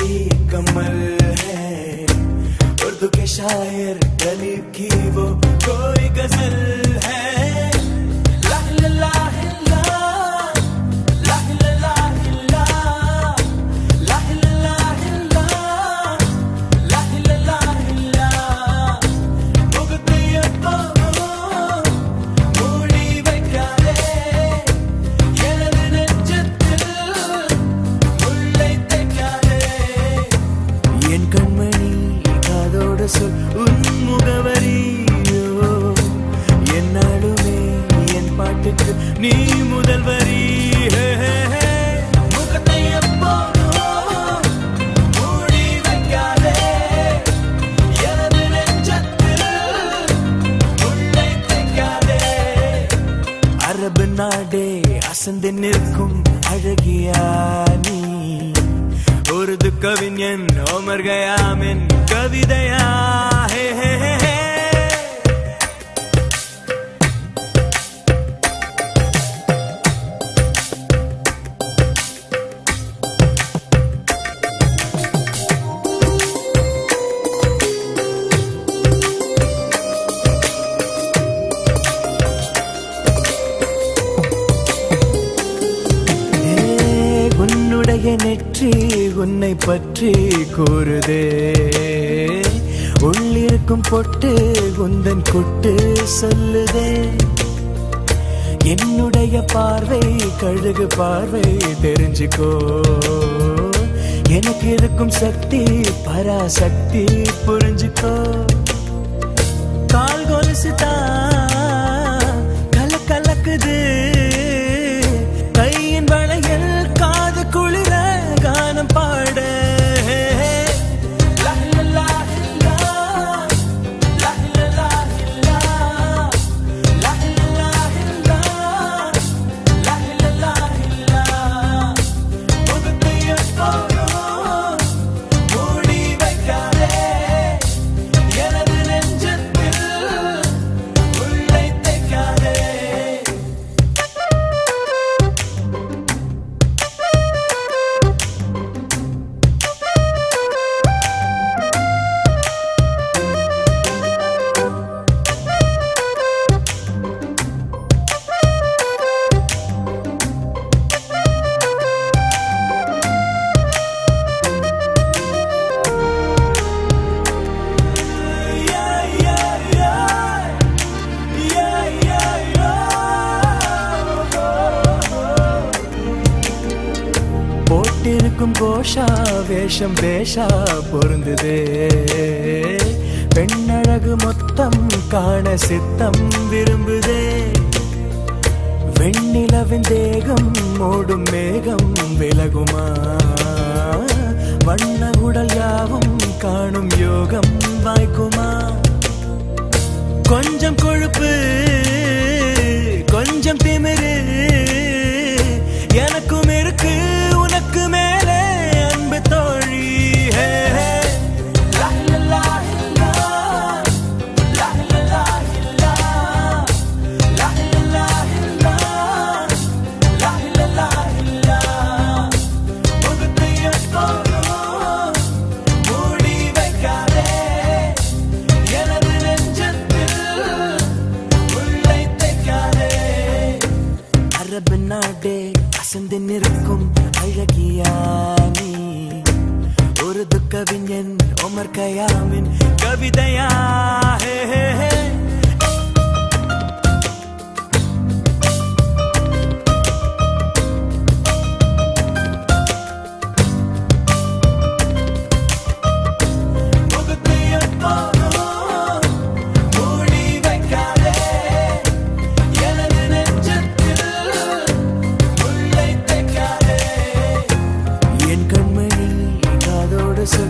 सी कमल है, उर्दू के शायर गलीब की वो कोई गजल है। நீ முதல் வரி முகத்தை எப்போதும் மூடி வைக்காதே, எனது நெஞ்சத்தில் உள்ளே தைக்காதே. அரபு நாடே அசந்து நிற்கும் அழகியா நீ, உருது கவிஞன் ஓமர் கயாமின் கவிதையா. நெற்றி உன்னை பற்றி கூறுதே, உள்ளிருக்கும் பொட்டு உந்தன் கொட்டு சொல்லுதே. என்னுடைய பார்வை கழுகு பார்வை தெரிஞ்சுக்கோ, எனக்கு இருக்கும் சக்தி பராசக்தி புரிஞ்சுக்கோ. கால் கொலுசுதான் கல கலக்குது, கையின் வளையல் காது குளிர கானம் பாட. போட்டிருக்கும் கோஷா வேஷம் பேஷா பொருந்துதே, பெண்ணழகு மொத்தம் காண சித்தம் விரும்புதே. வெண்ணிலவின் தேகம் மூடும் மேகம் விலகுமா, வண்ண உடல் யாவும் காணும் யோகம் வாய்க்குமா. கொஞ்சம் கொழுப்பு கொஞ்சம் திமிரு எனக்கும் இருக்கு, உனக்கு மேலே அன்பு தோழி. அரபு நாடே அசந்து நிற்கும் அழகியா நீ, உருது கவிஞன் ஓமர் கயாமின் கவிதையா. So